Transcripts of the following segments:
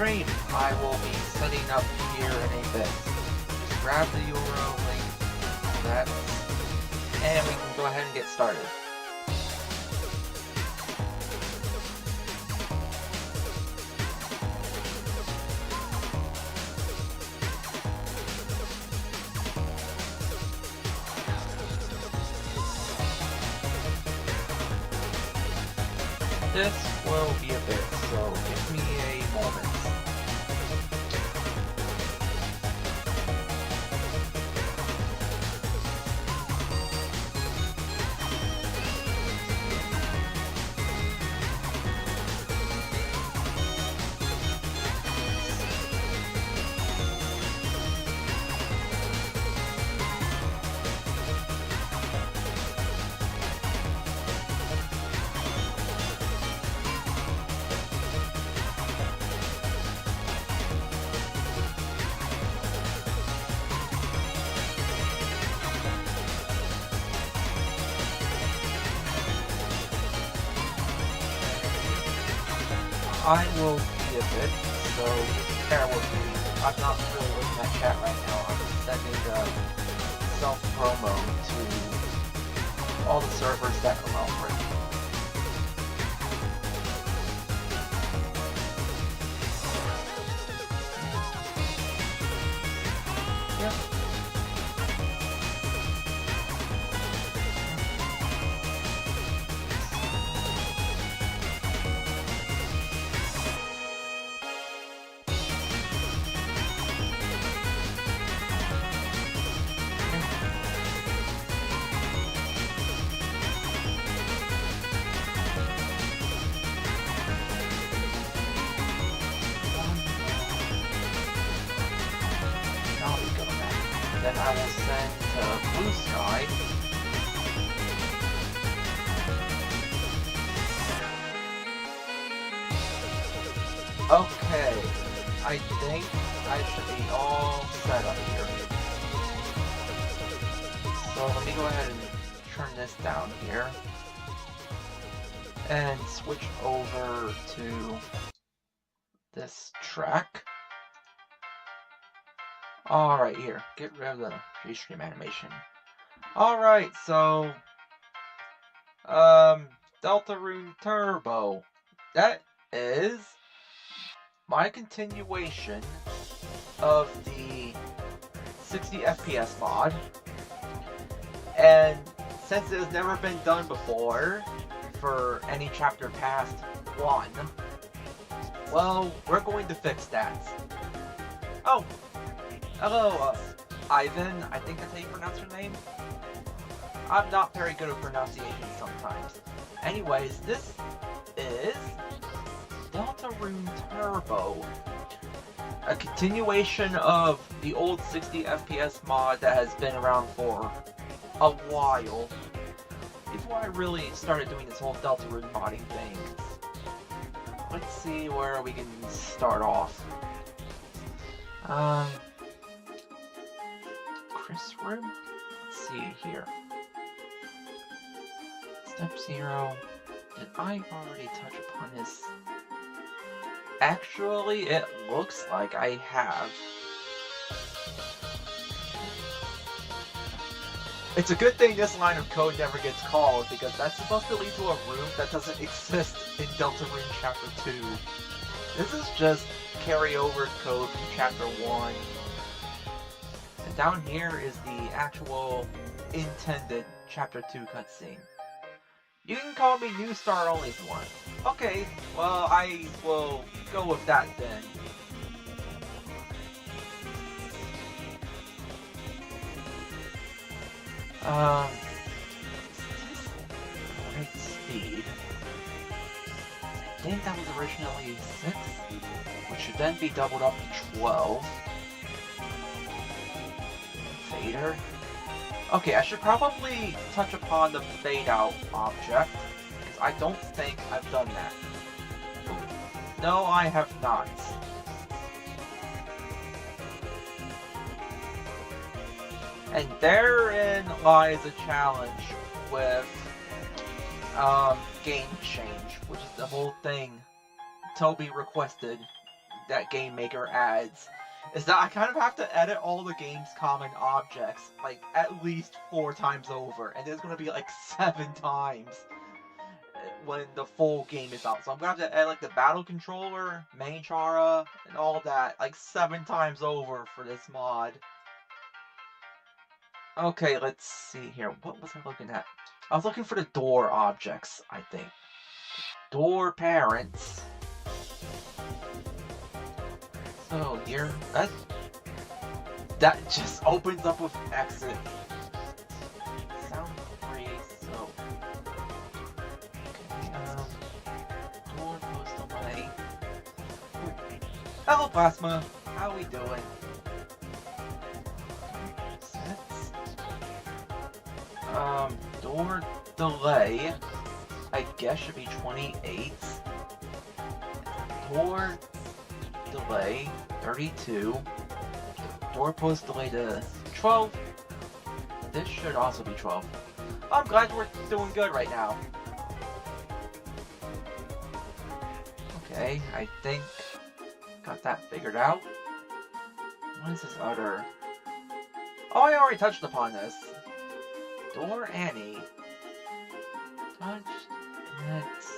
stream. I will be setting up here in a bit. Just grab the URL link, that, and we can go ahead and get started. This will be a bit, so give me a moment. I will be a bit, so bear with me. I'm not really looking at chat right now. I'm sending self-promo to all the servers that allow for it. Yeah. Then I will send to Blue Sky. Okay, I think I should be all set up here. So let me go ahead and turn this down here. And switch over to this track. Alright, here. Get rid of the restream animation. Alright, so Deltarune Turbo. That is my continuation of the 60 FPS mod. And since it has never been done before for any chapter past 1, well, we're going to fix that. Oh! Hello, Ivan, I think that's how you pronounce your name? I'm not very good at pronunciation sometimes. Anyways, this is Deltarune Turbo. A continuation of the old 60 FPS mod that has been around for a while. Before I really started doing this whole Deltarune modding thing. Let's see where we can start off. Chris room? Let's see here. Step 0. Did I already touch upon this? Actually, it looks like I have. It's a good thing this line of code never gets called, because that's supposed to lead to a room that doesn't exist in Deltarune Chapter 2. This is just carryover code from Chapter 1. And down here is the actual intended Chapter 2 cutscene. You can call me New Star Only if you want. Okay, well, I will go with that then. Right speed. I think that was originally 6, which should then be doubled up to 12. Fader. Okay, I should probably touch upon the fade out object, because I don't think I've done that. No, I have not. And therein lies a challenge with game change, which is the whole thing Toby requested that Game Maker adds is that I kind of have to edit all the game's common objects like at least 4 times over, and there's going to be like 7 times when the full game is out. So I'm going to have to edit like the battle controller, main chara, and all that like 7 times over for this mod. Okay, let's see here. What was I looking at? I was looking for the door objects, I think. Door parents. So here, that just opens up with exit. Sound free, so. Okay, door post away. Hello, Plasma. How we doing? Door delay, I guess should be 28. Door delay, 32. Door post delay to 12. This should also be 12. I'm glad we're doing good right now. Okay, I think got that figured out. What is this other? Oh, I already touched upon this. Door Annie. Touch. Next.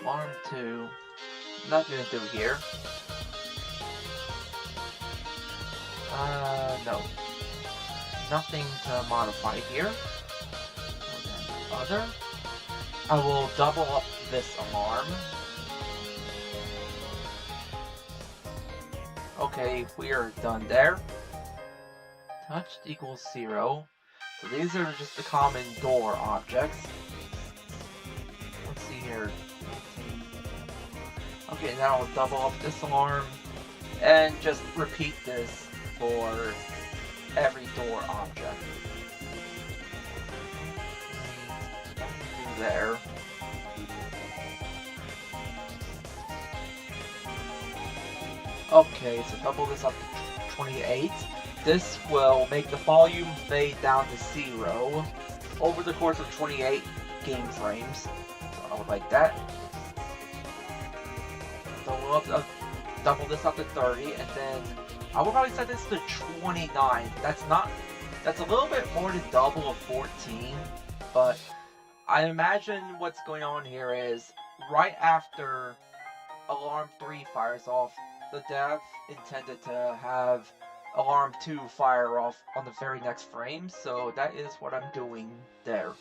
Alarm 2. Nothing to do here. No. Nothing to modify here. Other. I will double up this alarm. Okay, we are done there. Touched equals 0. So these are just the common door objects. Let's see here. Okay, now I'll double up this alarm and just repeat this for every door object. There. Okay, so double this up to 28. This will make the volume fade down to 0 over the course of 28 game frames. So I would like that. Double this up to 30, and then I will probably set this to 29. That's a little bit more than double of 14, but I imagine what's going on here is right after Alarm 3 fires off, the dev intended to have Alarm 2 fire off on the very next frame, so that is what I'm doing there.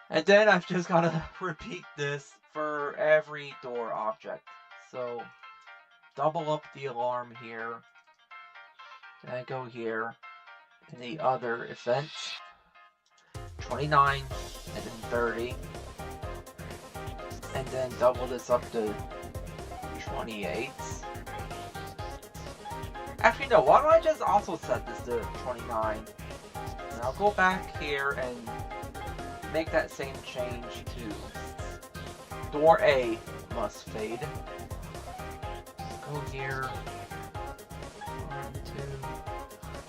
And then I've just gotta repeat this for every door object. So, double up the alarm here, then I go here, in the other events, 29, and then 30, and then double this up to 28. Actually, no, why don't I just also set this to 29? And I'll go back here and make that same change to door A must fade. Go here. 1, 2.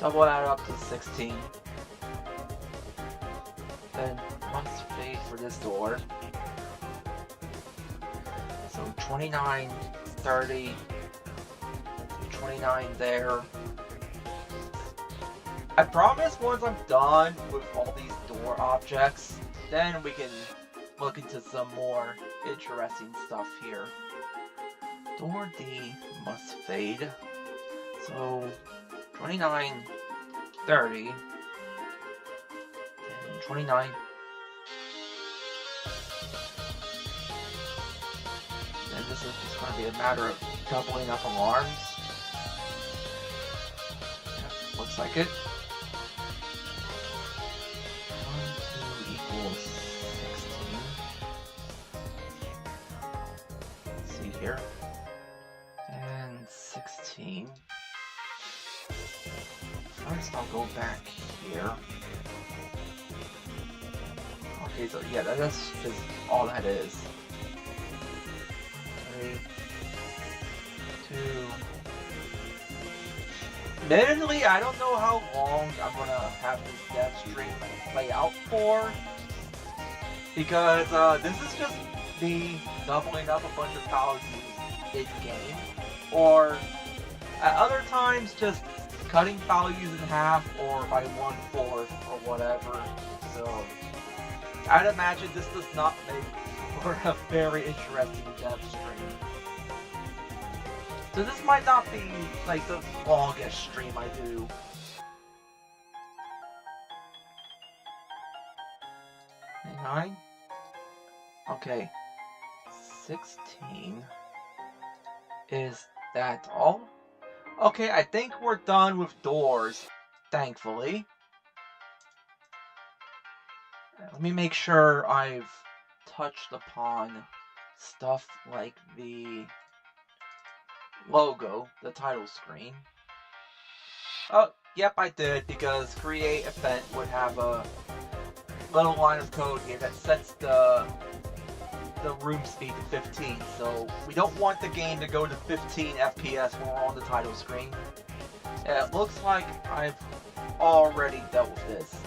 Double that up to 16. Then must fade for this door. So 29, 30. 29 there. I promise once I'm done with all these door objects, then we can look into some more interesting stuff here. Door D must fade. So 29, 30, and 29. And this is just going to be a matter of doubling up alarms. Looks like it. 1, 2 equals 16. Let's see here. And 16. First I'll go back here. Okay, so yeah, that's just all that is. 3, 2. Admittedly, I don't know how long I'm gonna have this dev stream play out for, because this is just me doubling up a bunch of values in-game, or at other times just cutting values in half or by 1/4 or whatever. So I'd imagine this does not make for a very interesting dev stream. So this might not be like the longest stream I do. Nine? Okay. 16. Is that all? Okay, I think we're done with doors, thankfully. Let me make sure I've touched upon stuff like the logo, the title screen. Oh, yep, I did, because create event would have a little line of code here that sets the room speed to 15, so we don't want the game to go to 15 FPS when we're on the title screen. It looks like I've already dealt with this.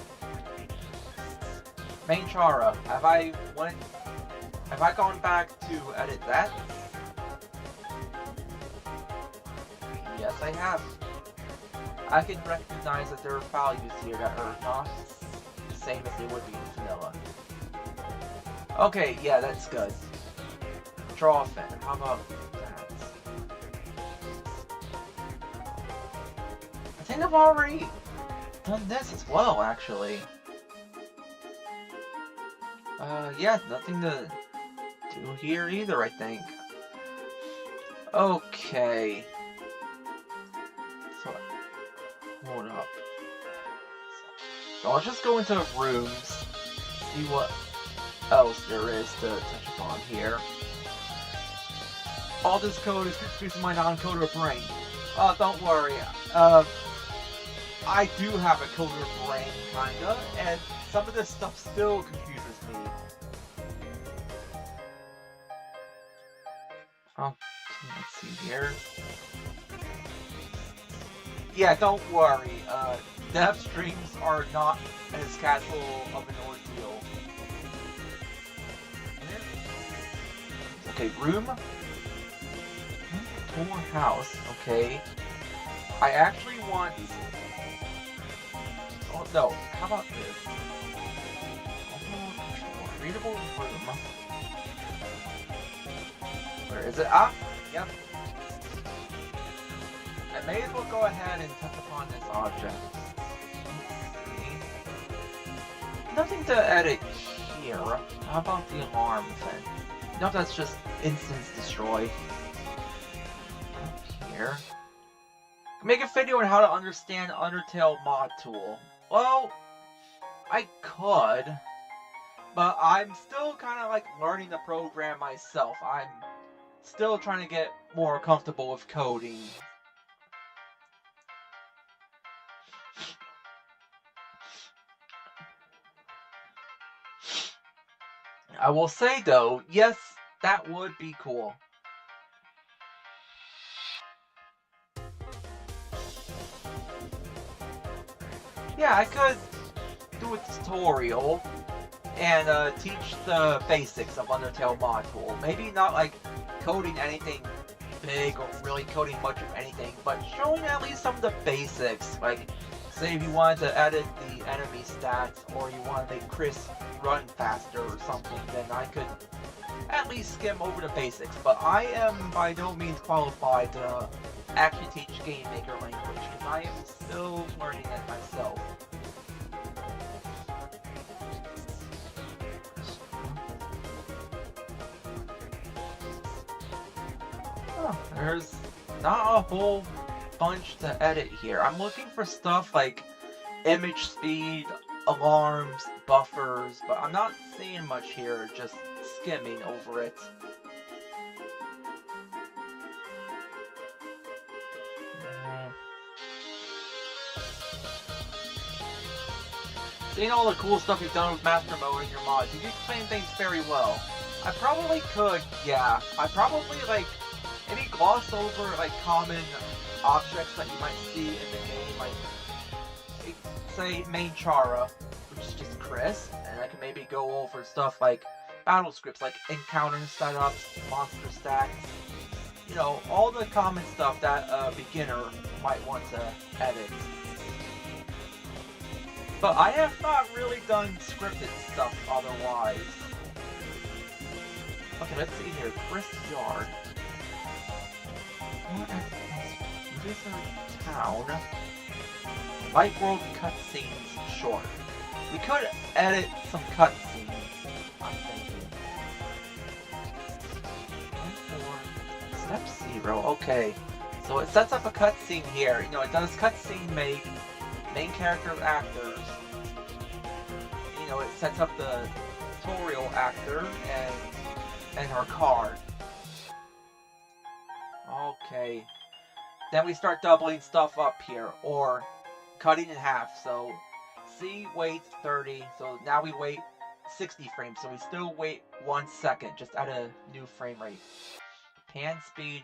Main Chara, have I gone back to edit that? Yes, I have. I can recognize that there are values here that are not the same as they would be in vanilla. Okay, yeah, that's good. Draw fin. How about that? I think I've already done this as well, actually. Yeah, nothing to do here either, I think. Okay. So, hold up. So I'll just go into rooms, see what else there is to touch upon here. All this code is confusing my non-coder brain. Oh, don't worry. I do have a coder brain, kinda, and some of this stuff still confuses me. Okay, let's see here. Yeah, don't worry. Dev streams are not as casual of an ordeal. Okay, room. Tour house. Okay. I actually want. Oh no! How about this? Readable room. Where is it? Ah, yep. I may as well go ahead and touch upon this object. Nothing to edit here. How about the alarm thing? No, that's just instance destroy. Up here. Make a video on how to understand Undertale mod tool. Well, I could, but I'm still kind of like learning the program myself. I'm still trying to get more comfortable with coding. I will say though, yes, that would be cool. Yeah, I could do a tutorial and teach the basics of Undertale mod tool. Maybe not like coding anything big or really coding much of anything, but showing at least some of the basics. Like, say if you wanted to edit the enemy stats or you wanted to make Chris run faster or something, then I could at least skim over the basics. But I am by no means qualified to actually teach Game Maker language, because I am still learning it myself. Oh, there's not a whole bunch to edit here. I'm looking for stuff like image speed, alarms, buffers, but I'm not seeing much here, just skimming over it. Seeing all the cool stuff you've done with Master Mode in your mods, you can explain things very well. I probably could, yeah. I probably, like, maybe gloss over, like, common objects that you might see in the game, like, say, main Chara, which is just Chris, and I can maybe go over stuff like battle scripts like encounter setups, monster stacks, you know, all the common stuff that a beginner might want to edit. But I have not really done scripted stuff otherwise. Okay, let's see here. Chris Yard. User Town. Light World cutscenes short. We could edit some cutscenes, I'm thinking. Step 0, okay. So it sets up a cutscene here. You know, it does cutscene make main character actors. You know, it sets up the tutorial actor and her card. Okay. Then we start doubling stuff up here, or cutting in half. So C waits 30, so now we wait 60 frames, so we still wait 1 second, just at a new frame rate. Pan speed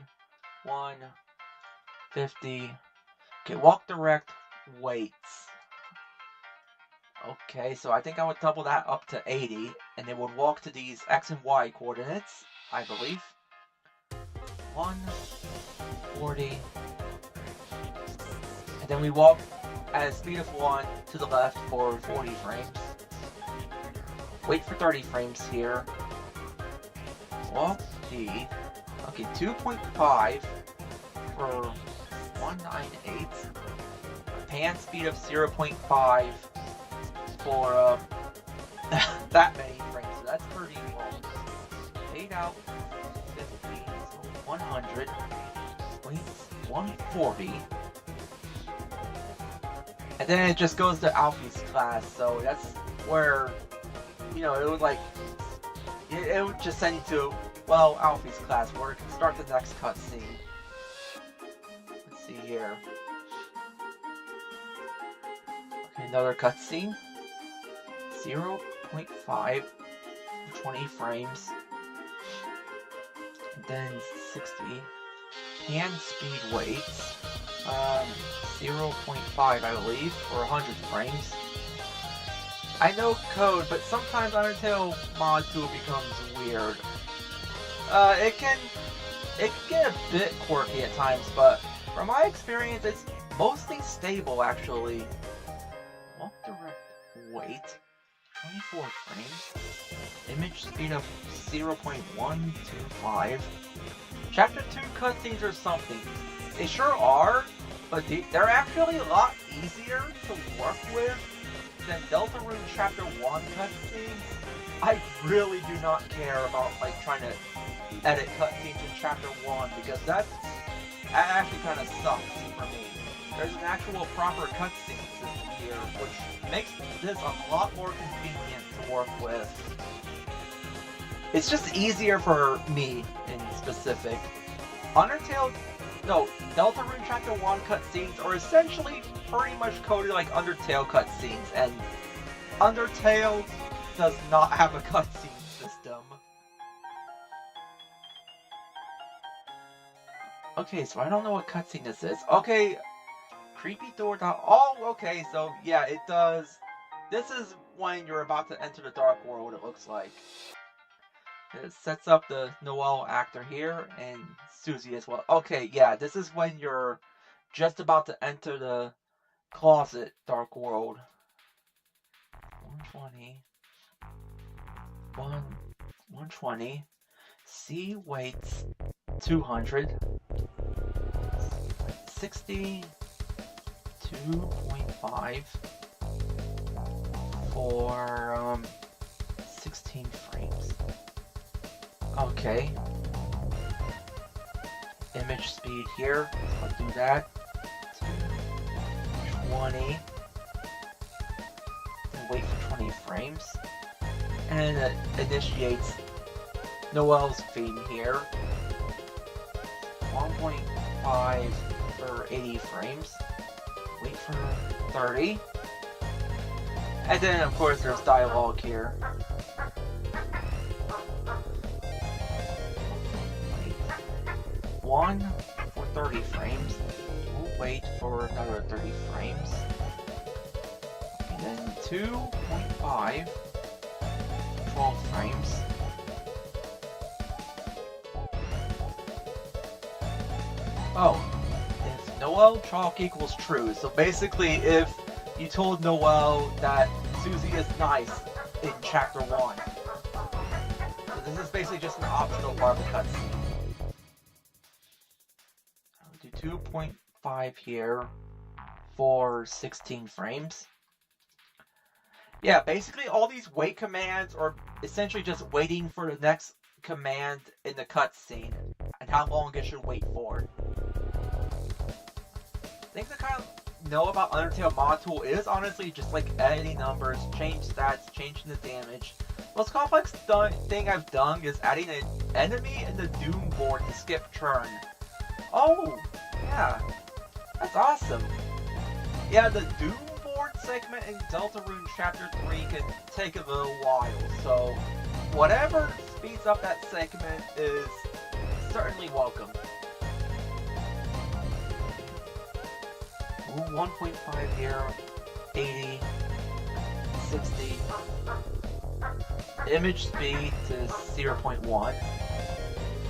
150. Okay, walk direct waits. Okay, so I think I would double that up to 80, and it would walk to these X and Y coordinates, I believe. 140. And then we walk at a speed of 1 to the left for 40 frames. Wait for 30 frames here. Walk speed. Okay, 2.5 for 198. Pan speed of 0.5 for that many frames. So that's pretty low. Fade out 50, so 100. Wait, 140. And then it just goes to Alfie's class, so that's where, you know, it would like, it would just send you to, well, Alfie's class, where it can start the next cutscene. Let's see here. Okay, another cutscene. 0.5, 20 frames. And then 60. Hand speed waits. 0.5, I believe, for 100 frames. I know code, but sometimes Undertale Mod 2 becomes weird. It can get a bit quirky at times, but from my experience, it's mostly stable, actually. Walk direct wait. 24 frames. Image speed of 0.125. Chapter 2 cutscenes or something. They sure are, but they're actually a lot easier to work with than Deltarune Chapter 1 cutscenes. I really do not care about like trying to edit cutscenes in Chapter 1 because that actually kind of sucks for me. There's an actual proper cutscene system here, which makes this a lot more convenient to work with. It's just easier for me in specific. Deltarune Chapter 1 cutscenes are essentially pretty much coded like Undertale cutscenes, and Undertale does not have a cutscene system. Okay, so I don't know what cutscene this is. Okay, creepy door. Oh, okay, so yeah, it does. This is when you're about to enter the Dark World, it looks like. It sets up the Noelle actor here, and Susie as well. Okay, yeah, this is when you're just about to enter the closet Dark World. 120. 120. C waits 200. 60. 2.5 for 16 frames. Okay. Image speed here. I'll do that. 20. And wait for 20 frames. And it initiates Noelle's theme here. 1.5 for 80 frames. Wait for 30. And then, of course, there's dialogue here. 1 for 30 frames. We'll wait for another 30 frames. And then 2.5, 12 frames. Oh, if Noel chalk equals true. So basically, if you told Noel that Susie is nice in Chapter 1. So this is basically just an optional part of the cutscene. I'll do 2.5 here for 16 frames. Yeah, basically all these wait commands are essentially just waiting for the next command in the cutscene and how long it should wait for. Things I kind of know about Undertale Mod Tool is honestly just like editing numbers, change stats, changing the damage. Most complex thing I've done is adding an enemy in the Doom board to skip turn. Oh, yeah, that's awesome. Yeah, the Doom board segment in Deltarune Chapter 3 can take a little while, so whatever speeds up that segment is certainly welcome. Ooh, 1.5 here, 80, 60. Image speed to 0.1.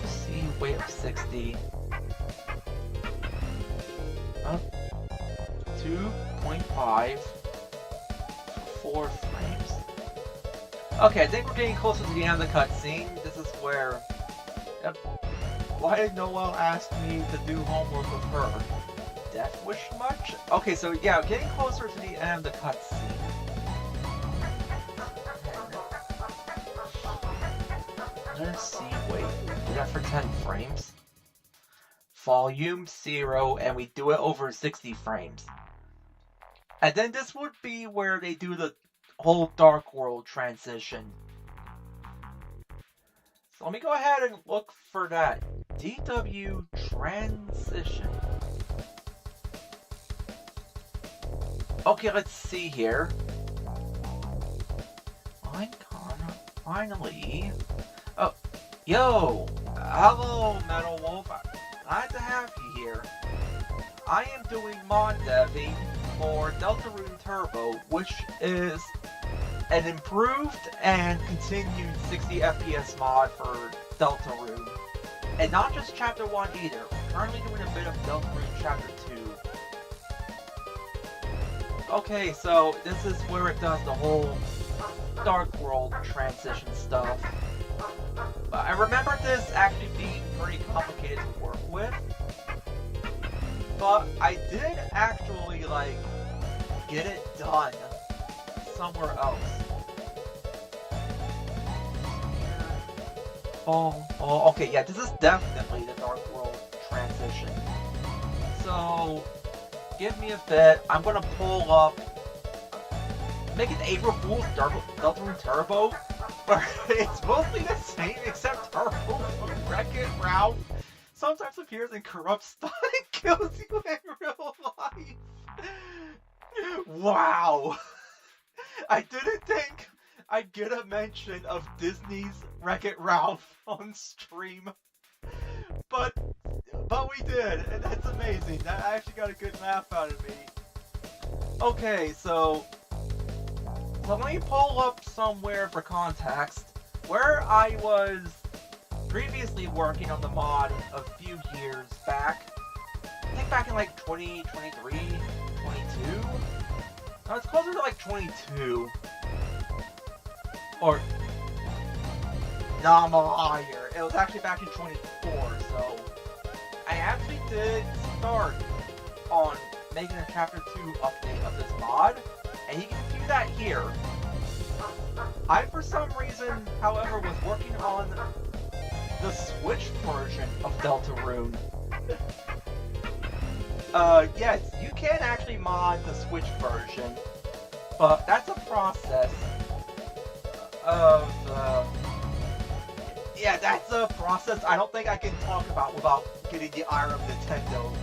C weight of 60. 2.5. 4 frames. Okay, I think we're getting closer to the end of the cutscene. This is where... Yep. Why did Noel ask me to do homework with her? Death wish much? Okay, so yeah, getting closer to the end of the cutscene. Let's see, wait, do that for 10 frames. Volume 0, and we do it over 60 frames. And then this would be where they do the whole Dark World transition. So let me go ahead and look for that DW transition. Okay, let's see here. Finally. Oh, yo! Hello, Metal Wolf. Glad to have you here. I am doing mod deving for Deltarune Turbo, which is an improved and continued 60 FPS mod for Deltarune. And not just Chapter 1 either. We're currently doing a bit of Deltarune Chapter 2. Okay, so this is where it does the whole Dark World transition stuff. But I remember this actually being pretty complicated to work with. But I did actually, like, get it done somewhere else. Oh, okay, yeah, this is definitely the Dark World transition. So, give me a bit. I'm gonna pull up, make it April Fool's Deltarune Turbo, where it's mostly the same except Turbo from Wreck-It Ralph sometimes appears in corrupt style and kills you in real life. Wow! I didn't think I'd get a mention of Disney's Wreck-It Ralph on stream, but we did, and that's amazing. That actually got a good laugh out of me. Okay, so let me pull up somewhere for context where I was previously working on the mod a few years back. I think back in like 2023, 22? No, it's closer to like 22. Or, no, I'm a liar. It was actually back in 24, so I actually did start on making a Chapter 2 update of this mod, and you can do that here. I, for some reason, however, was working on the Switch version of Deltarune. Yes, you can actually mod the Switch version, but that's a process of, yeah, that's a process I don't think I can talk about without getting the ire of Nintendo.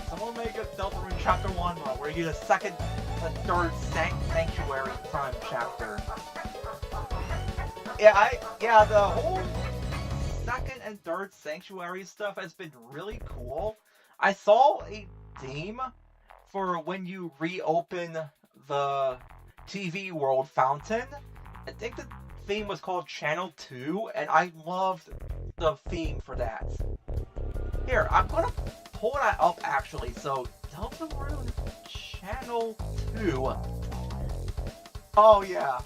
Someone make a Deltarune Chapter 1 mod where you get a second, a third Sanctuary Prime chapter. Yeah, the whole second and third Sanctuary stuff has been really cool. I saw a theme for when you reopen the TV World Fountain. I think the theme was called Channel 2, and I loved the theme for that. Here, I'm gonna pull that up actually. So, Deltarune Channel 2. Oh, yeah.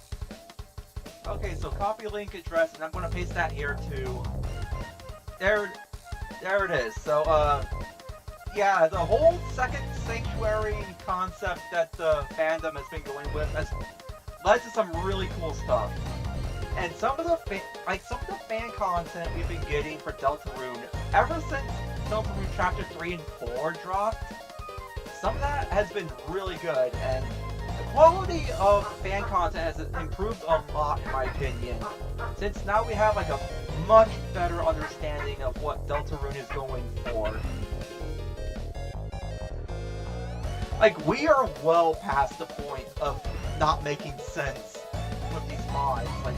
Okay, so copy link address, and I'm gonna paste that here too. There it is. So, yeah, the whole second sanctuary concept that the fandom has been going with has led to some really cool stuff. And some of the fan content we've been getting for Deltarune ever since Deltarune Chapter 3 and 4 dropped, some of that has been really good, and the quality of fan content has improved a lot in my opinion, since now we have like a much better understanding of what Deltarune is going for. Like, we are well past the point of not making sense with these mods. Like,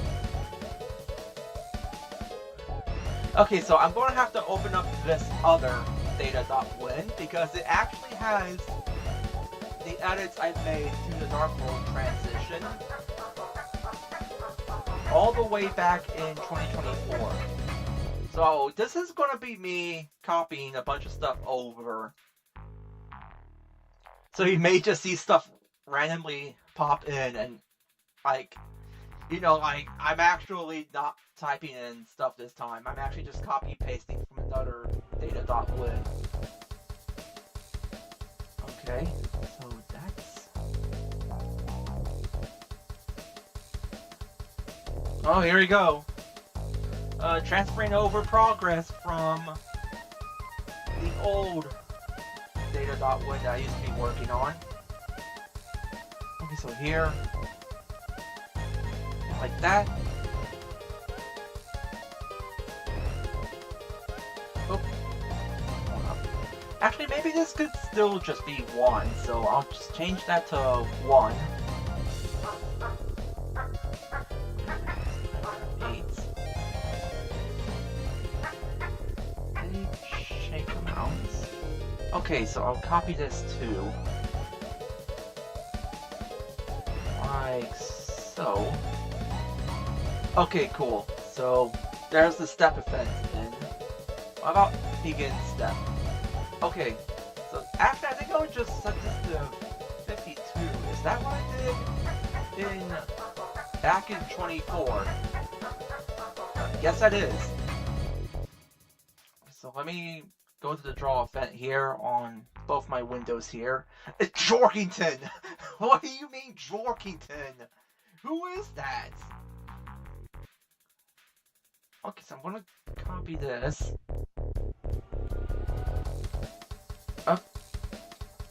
okay, so I'm going to have to open up this other data.win because it actually has the edits I've made to the Dark World transition all the way back in 2024. So this is going to be me copying a bunch of stuff over. So you may just see stuff randomly pop in and, like, you know, like, I'm actually not typing in stuff this time. I'm actually just copy-pasting from another data.win. Okay, so that's... Oh, here we go. Transferring over progress from the old data.win that I used to be working on. Okay, so here, like that. Oh, actually, maybe this could still just be 1, so I'll just change that to 1. 8. 8 shake amounts. Okay, so I'll copy this too. Like so. Okay, cool. So there's the step effect then. What about begin step? Okay, so actually I think I would just set this to 52. Is that what I did back in 24? Yes, that is. So let me go to the draw event here on both my windows here. It's Jorkington! What do you mean Jorkington? Who is that? Okay, so I'm gonna copy this.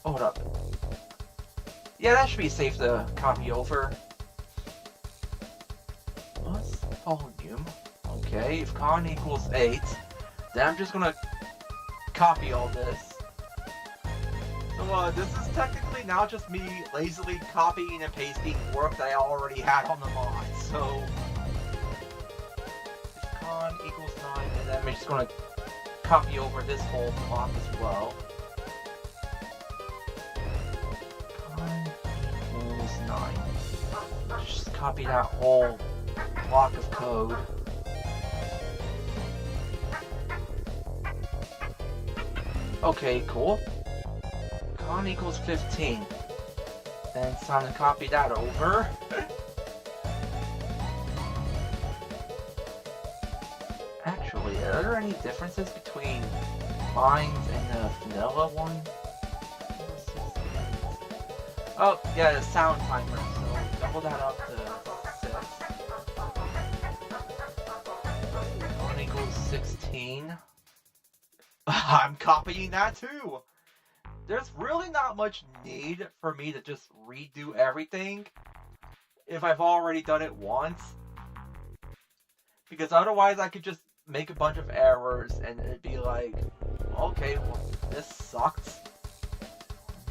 Hold up. Yeah, that should be safe to copy over. Plus volume. Okay, if con equals 8, then I'm just gonna copy all this. So this is technically now just me lazily copying and pasting work that I already had on the mod. So if con equals 9, and then I'm just gonna copy over this whole block as well. Con equals 9. Just copy that whole block of code. Okay, cool. Con equals 15. Then it's time to copy that over. Actually, are there any differences between mines and the vanilla one? Oh, yeah, the sound timer, so double that up to 6. Con equals 16. I'm copying that too! There's really not much need for me to just redo everything if I've already done it once. Because otherwise I could just make a bunch of errors and it'd be like, okay, well, this sucks.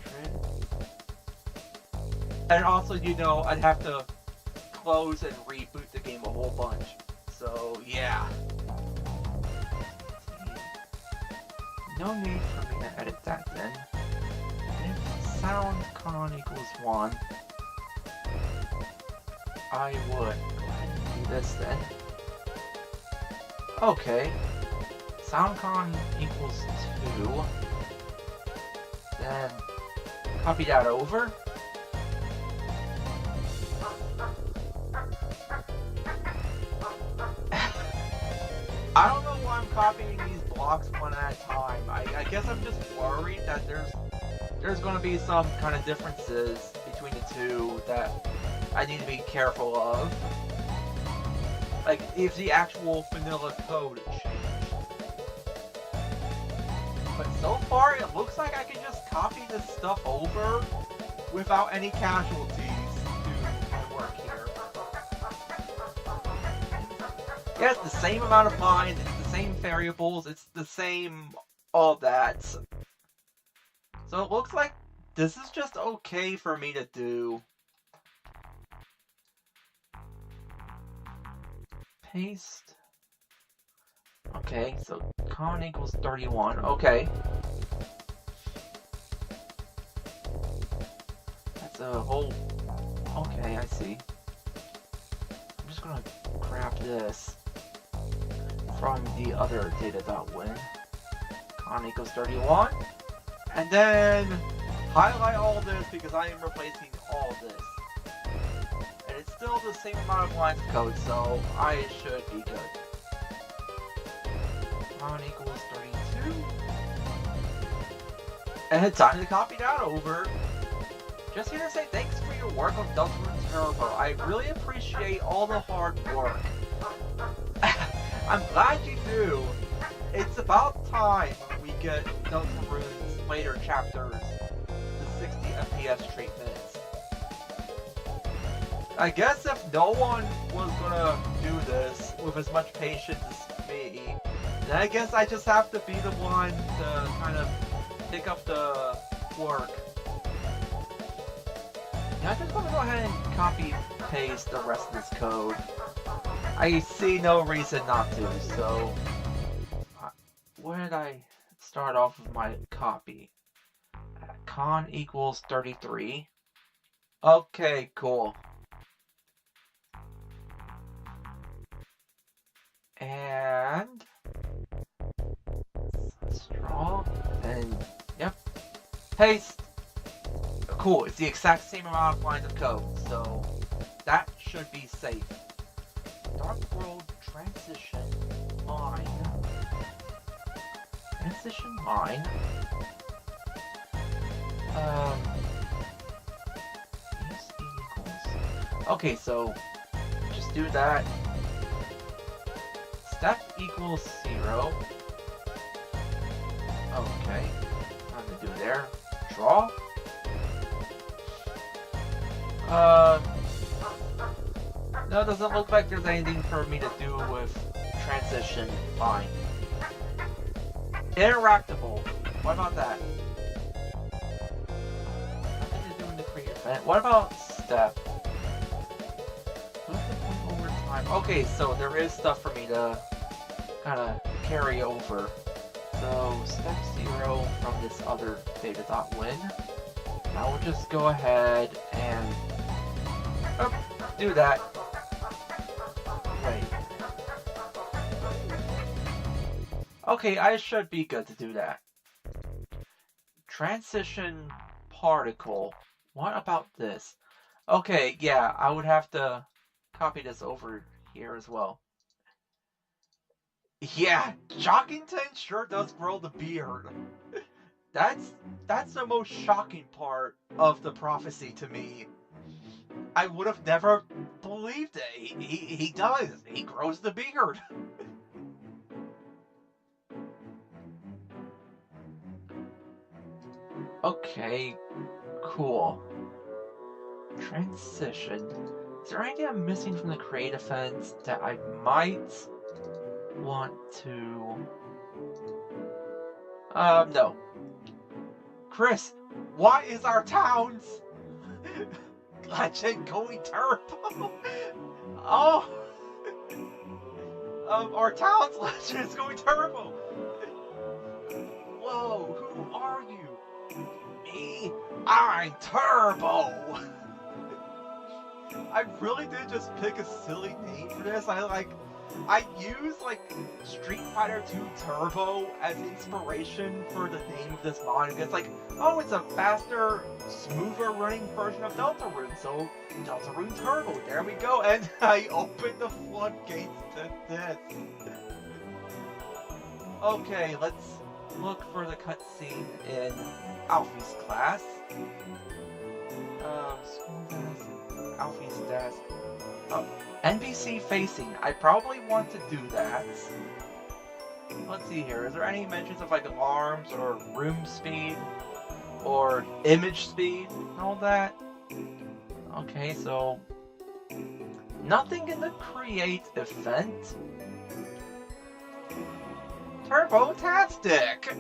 100. And also, you know, I'd have to close and reboot the game a whole bunch. So, yeah. No need for me to edit that then. If sound con equals 1, I would go ahead and do this then. Okay. SoundCon equals 2. Then copy that over. I don't know why I'm copying these blocks one at a time. I guess I'm just worried that there's going to be some kind of differences between the two that I need to be careful of. Like, if the actual vanilla code changed. But so far, it looks like I can just copy this stuff over without any casualties to my work here. Yeah, it's the same amount of lines, it's the same variables, it's the same all that. So it looks like this is just okay for me to do. Paste. Okay, so con equals 31. Okay. That's a whole... Okay, I see. I'm just gonna grab this from the other data.win. Con equals 31. And then highlight all this because I am replacing all this. And it's still the same amount of lines of code, so I should be good. Con equals 32. And it's time to copy that over. Just here to say thanks for your work on Deltarune Turbo. I really appreciate all the hard work. I'm glad you do. It's about time we get Deltarune's later chapters, the 60 FPS treatments. I guess if no one was gonna do this with as much patience as me, then I guess I just have to be the one to kind of pick up the work. Now I'm just gonna go ahead and copy paste the rest of this code. I see no reason not to, so where did I start off with my copy? Con equals 33. Okay, cool. And straw, and yep, paste. Cool, it's the exact same amount of lines of code, so that should be safe. Dark World transition line. Transition line. Equals. Okay, so just do that. Step equals 0. Okay, nothing to do there. Draw. No, it doesn't look like there's anything for me to do with transition line. Interactable. What about that? Nothing to do in the create event. What about step? Over time. Okay, so there is stuff for me to kind of carry over. So step 0 from this other data.win. I will just go ahead and do that. Wait. Okay, I should be good to do that. Transition particle. What about this? Okay, yeah, I would have to copy this over here as well. Yeah, Jockington sure does grow the beard. That's the most shocking part of the prophecy to me. I would have never believed it. He does. He grows the beard. Okay, cool. Transition. Is there anything I'm missing from the create events that I might want to... no. Chris, why is our town's legend going turbo? Oh! Our town's legend is going turbo! Whoa, who are you? Me? I'm Turbo! I really did just pick a silly name for this. I used like Street Fighter 2 Turbo as inspiration for the name of this mod. It's like, oh, it's a faster, smoother running version of Deltarune, so Deltarune Turbo, there we go. And I opened the floodgates to this. Okay, let's look for the cutscene in Alfie's class. Alfie's desk. Oh, NPC facing. I probably want to do that. Let's see here. Is there any mentions of like alarms or room speed or image speed and all that? Okay, so nothing in the create event. Turbo-tastic!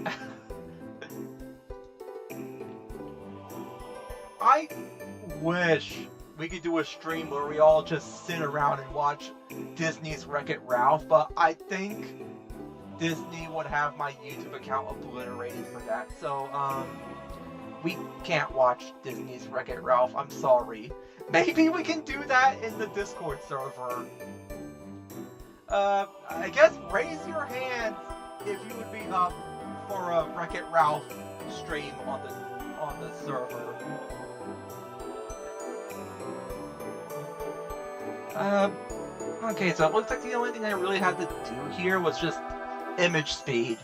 I wish we could do a stream where we all just sit around and watch Disney's Wreck-It Ralph, but I think Disney would have my YouTube account obliterated for that, so, we can't watch Disney's Wreck-It Ralph, I'm sorry. Maybe we can do that in the Discord server. I guess raise your hands if you would be up for a Wreck-It Ralph stream on the server. Okay, so it looks like the only thing I really had to do here was just image speed.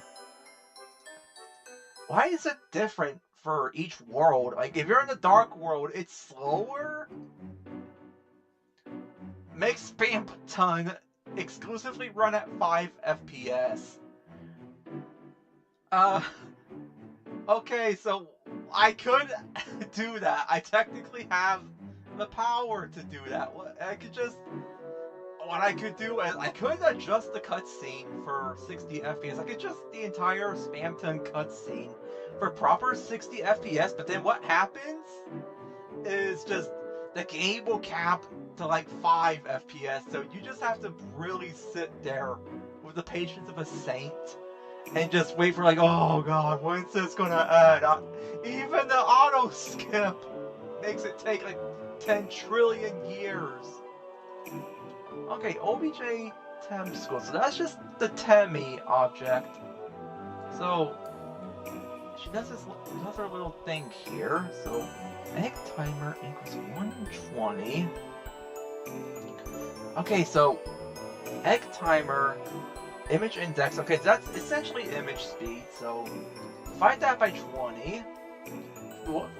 Why is it different for each world? Like, if you're in the dark world, it's slower? Make Spamton exclusively run at 5 FPS. Okay, so I could do that. I technically have the power to do that. What I could do is I could adjust the cutscene for 60 FPS. I could adjust the entire Spamton cutscene for proper 60 FPS, but then what happens is just the game will cap to like 5 FPS, so you just have to really sit there with the patience of a saint and just wait for like, oh god, when's this gonna end? Even the auto skip makes it take like 10 trillion years. Okay, OBJ temp school. So that's just the Temmie object. So she does her little thing here. So egg timer equals 120. Okay, so egg timer, image index. Okay, so that's essentially image speed. So divide that by 20.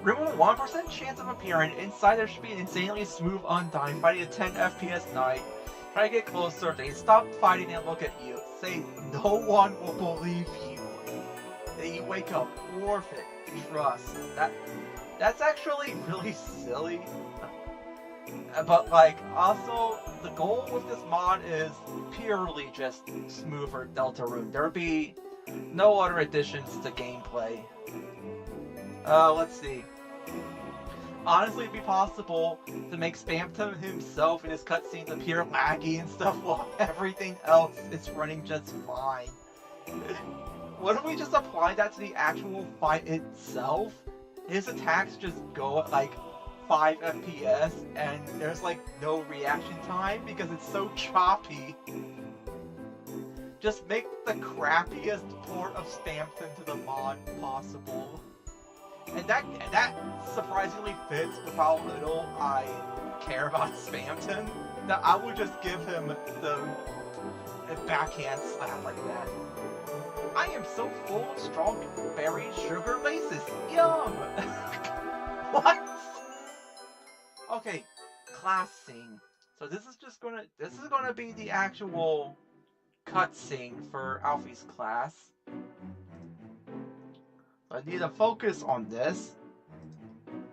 Remove 1% chance of appearing inside. There should be an insanely smooth undying fighting at 10 FPS night. Try to get closer. They stop fighting and look at you. Say no one will believe you. Then you wake up. Forfeit. Trust. That's actually really silly. But like, also the goal with this mod is purely just smoother Deltarune. There would be no other additions to gameplay. Let's see. Honestly, it'd be possible to make Spamton himself and his cutscenes appear laggy and stuff while everything else is running just fine. What if we just apply that to the actual fight itself? His attacks just go at like 5 FPS and there's like no reaction time because it's so choppy. Just make the crappiest port of Spamton to the mod possible. And that surprisingly fits with how little I care about Spamton. That I would just give him the backhand slap like that. I am so full of strawberry sugar laces. Yum! What? Okay, class scene. So this is gonna be the actual cutscene for Alfie's class. I need to focus on this.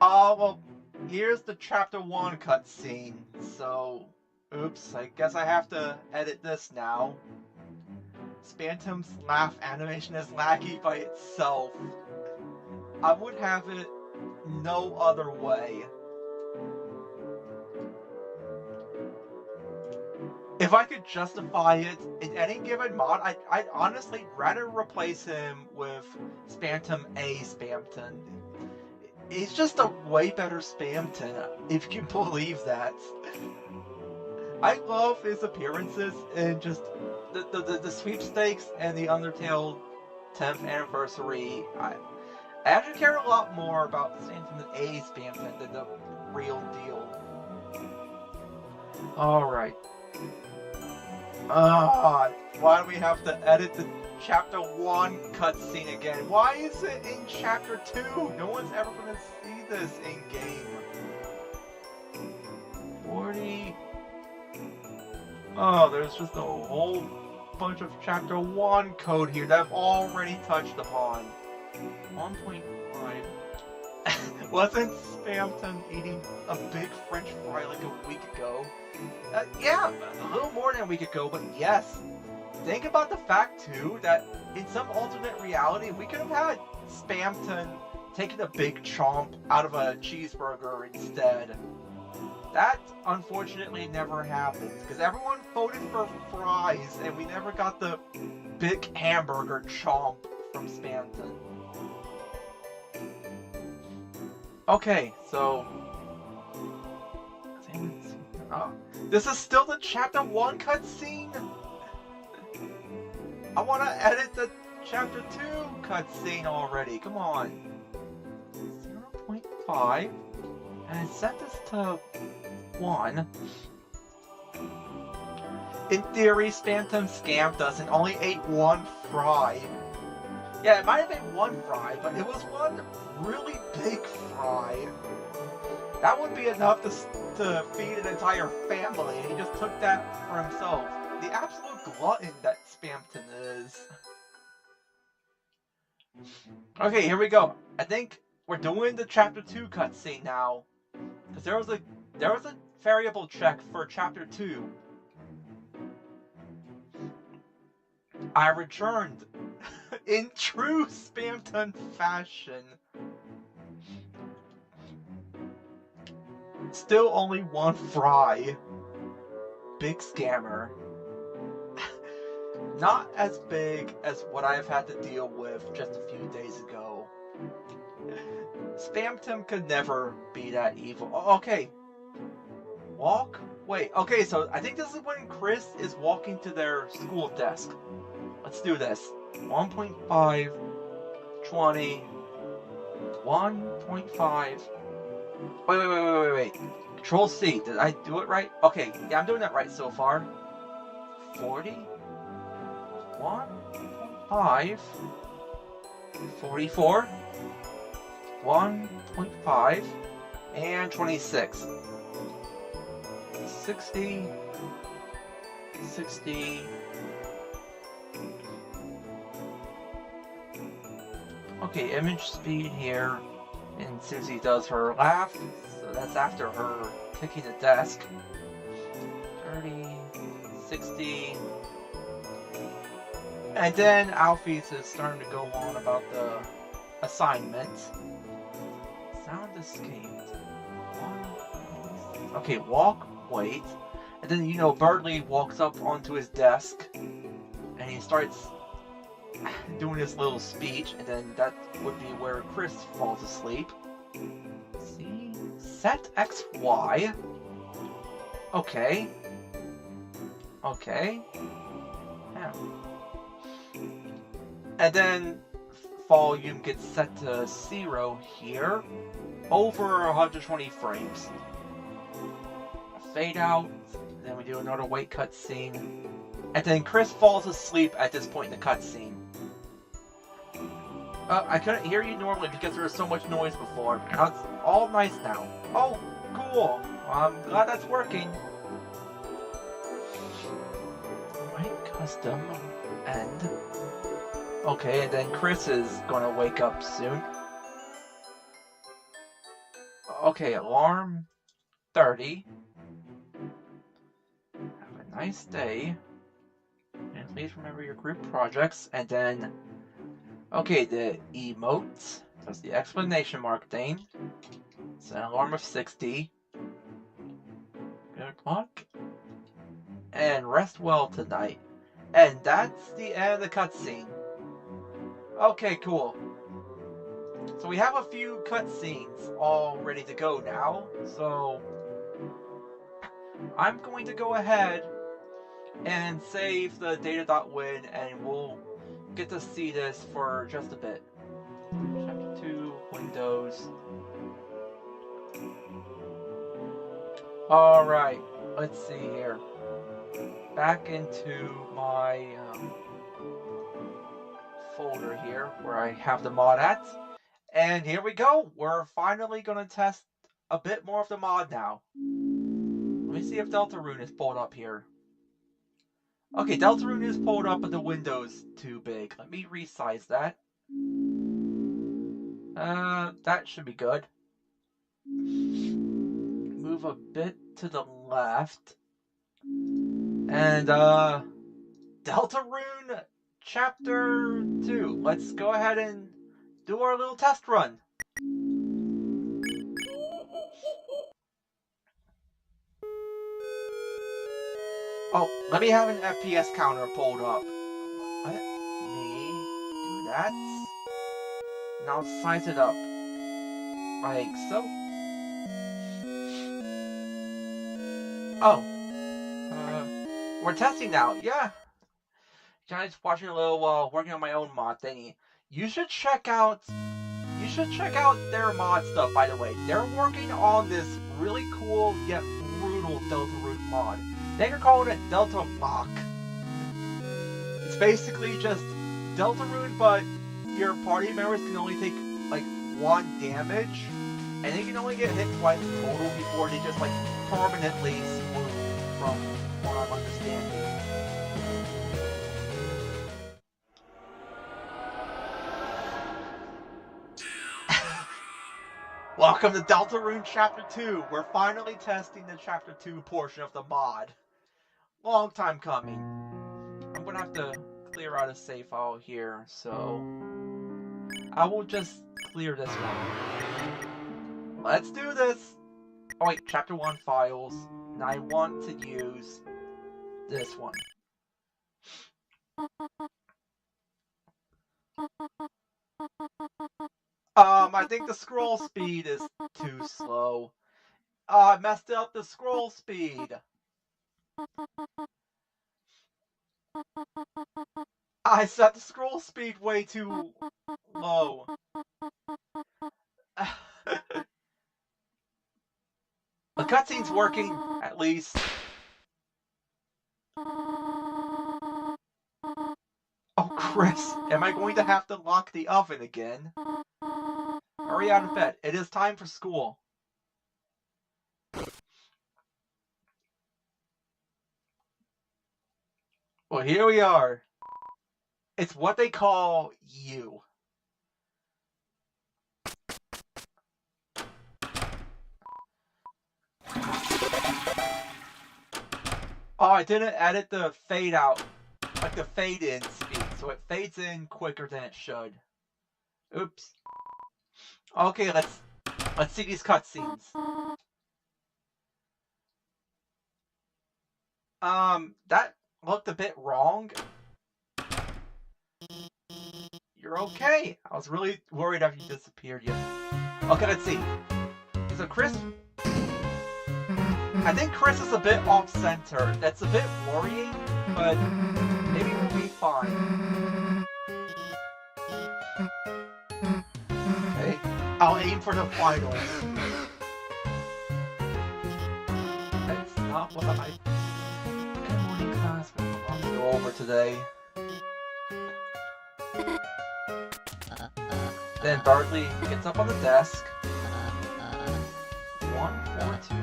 Well, here's the chapter 1 cutscene. So, oops, I guess I have to edit this now. Spamton's laugh animation is laggy by itself. I would have it no other way. If I could justify it in any given mod, I'd honestly rather replace him with Spamton A Spamton. He's just a way better Spamton, if you can believe that. I love his appearances in just the sweepstakes and the Undertale 10th anniversary. I actually care a lot more about Spamton than A Spamton than the real deal. Alright. Why do we have to edit the Chapter 1 cutscene again? Why is it in Chapter 2? No one's ever gonna see this in-game. 40... Oh, there's just a whole bunch of Chapter 1 code here that I've already touched upon. 1.5. Wasn't Spamton eating a big French fry like a week ago? Yeah, a little more than a week ago, but yes. Think about the fact, too, that in some alternate reality, we could have had Spamton taking a big chomp out of a cheeseburger instead. That, unfortunately, never happened, because everyone voted for fries, and we never got the big hamburger chomp from Spamton. Okay, so... Oh, this is still the Chapter 1 cutscene? I want to edit the Chapter 2 cutscene already, come on. 0.5, and set this to 1. In theory, Spamton scammed us and only ate 1 fry. Yeah, it might have been 1 fry, but it was one really big fry. That would be enough to feed an entire family, and he just took that for himself. The absolute glutton that Spamton is. Okay, here we go. I think we're doing the Chapter 2 cutscene now. Because there was a variable check for Chapter 2. I returned in true Spamton fashion. Still only 1 fry. Big scammer. Not as big as what I've had to deal with just a few days ago. Spamton could never be that evil. Oh, okay. Walk? Wait, okay, so I think this is when Chris is walking to their school desk. Let's do this. 1.5, 20, 1.5. Wait. Control C. Did I do it right? Okay, yeah, I'm doing that right so far. 40, 1.5, 44, 1.5, and 26. 60, 60. Okay, image speed here. And Susie does her laugh, so that's after her kicking the desk. 30, 60. And then Alphys is starting to go on about the assignment. Sound escaped. Okay, walk, wait. And then, you know, Birdley walks up onto his desk, and he starts doing this little speech, and then that would be where Chris falls asleep. See? Set XY. Okay. Okay. Yeah. And then volume gets set to 0 here. Over 120 frames. Fade out. Then we do another wait cutscene. And then Chris falls asleep at this point in the cutscene. I couldn't hear you normally because there was so much noise before. Now it's all nice now. Oh, cool. I'm glad that's working. Right, custom, end. Okay, and then Chris is gonna wake up soon. Okay, alarm 30. Have a nice day. And please remember your group projects, and then okay, the emotes. That's the exclamation mark thing. It's an alarm of 60. Good luck. And rest well tonight. And that's the end of the cutscene. Okay, cool. So we have a few cutscenes all ready to go now. So I'm going to go ahead and save the data.win, and we'll get to see this for just a bit. Chapter 2, Windows. Alright, let's see here. Back into my folder here where I have the mod at. And here we go. We're finally going to test a bit more of the mod now. Let me see if Deltarune is pulled up here. Okay, Deltarune is pulled up, but the window's too big. Let me resize that. That should be good. Move a bit to the left. And, Deltarune Chapter 2. Let's go ahead and do our little test run. Oh, let me have an FPS counter pulled up. Let me do that. Now size it up. Like so. Oh. We're testing now. Yeah. Just watching a little working on my own mod thingy. You should check out their mod stuff, by the way. They're working on this really cool yet brutal Deltarune mod. They are calling it Delta Lock. It's basically just Deltarune, but your party members can only take like 1 damage, and they can only get hit twice total before they just like permanently swoon, from what I'm understanding. Welcome to Deltarune Chapter 2. We're finally testing the Chapter 2 portion of the mod. Long time coming. I'm gonna have to clear out a save file here, so I will just clear this one. Let's do this! Oh wait, Chapter 1 files, and I want to use this one. I think the scroll speed is too slow. I messed up the scroll speed. I set the scroll speed way too low. The cutscene's working, at least. Oh, Chris, am I going to have to lock the oven again? Hurry out of bed. It is time for school. Well, here we are. It's what they call you. Oh, I didn't edit the fade out, like the fade in speed, so it fades in quicker than it should. Oops. Okay, let's see these cutscenes. That looked a bit wrong. You're okay. I was really worried after you disappeared yet. Okay, let's see. Is it Chris? I think Chris is a bit off-center. That's a bit worrying, but maybe we'll be fine. Okay, I'll aim for the finals. That's not what I... In morning class, we're going to go over today. Then Bartley gets up on the desk. 142.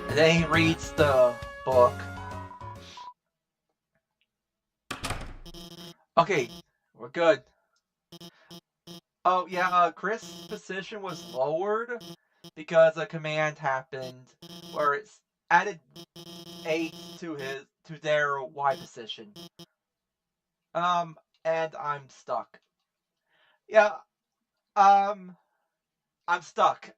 And then he reads the book. Okay, we're good. Oh yeah, Chris' position was lowered because a command happened where it's added 8 to their Y position. And I'm stuck. Yeah, I'm stuck.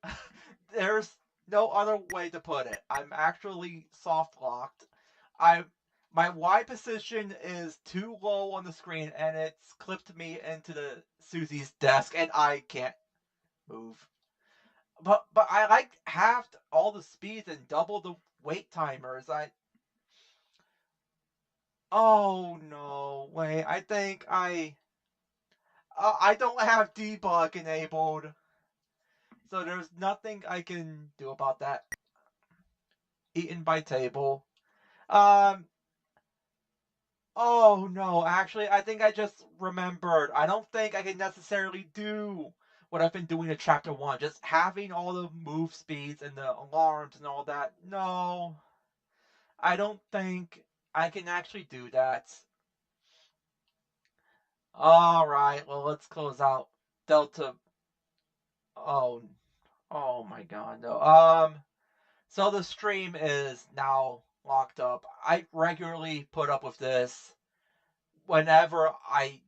There's no other way to put it. I'm actually soft locked. My Y position is too low on the screen, and it's clipped me into the Susie's desk, and I can't. move. But I like halved all the speeds and double the wait timers. Oh no, wait, I think I don't have debug enabled, so there's nothing I can do about that. Eaten by table. Um, oh no, actually, I think I just remembered. I don't think I can necessarily do what I've been doing in Chapter 1, just having all the move speeds and the alarms and all that. No, I don't think I can actually do that. Alright, well, let's close out Delta. Oh, oh my god, no. So the stream is now locked up. I regularly put up with this whenever I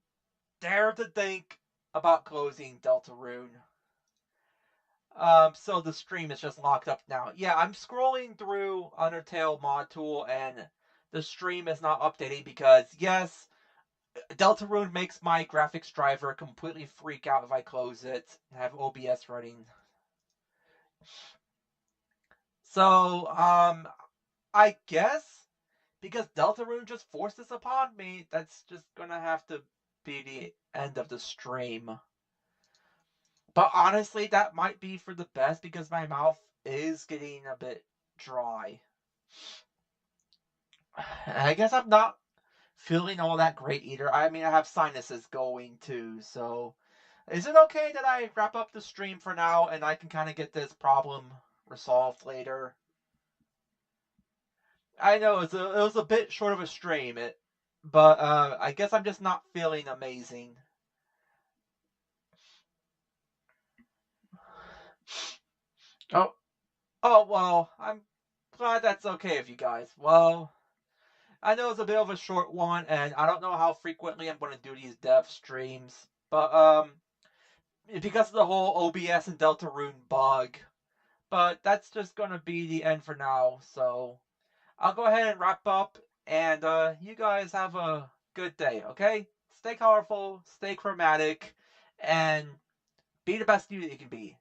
dare to think about closing Deltarune. So the stream is just locked up now. Yeah, I'm scrolling through Undertale mod tool and the stream is not updating because yes, Deltarune makes my graphics driver completely freak out if I close it and have OBS running. So, I guess because Deltarune just forced this upon me, that's just gonna have to be the end of the stream. But honestly, that might be for the best because my mouth is getting a bit dry. I guess I'm not feeling all that great either. I mean, I have sinuses going too, so is it okay that I wrap up the stream for now and I can kind of get this problem resolved later? I know it was a bit short of a stream, but I guess I'm just not feeling amazing. Oh, oh well, I'm glad that's okay with you guys. Well, I know it's a bit of a short one, and I don't know how frequently I'm going to do these dev streams, but because of the whole OBS and Deltarune bug. But that's just going to be the end for now. So I'll go ahead and wrap up, and you guys have a good day. Okay, stay colorful, stay chromatic, and be the best you that you can be.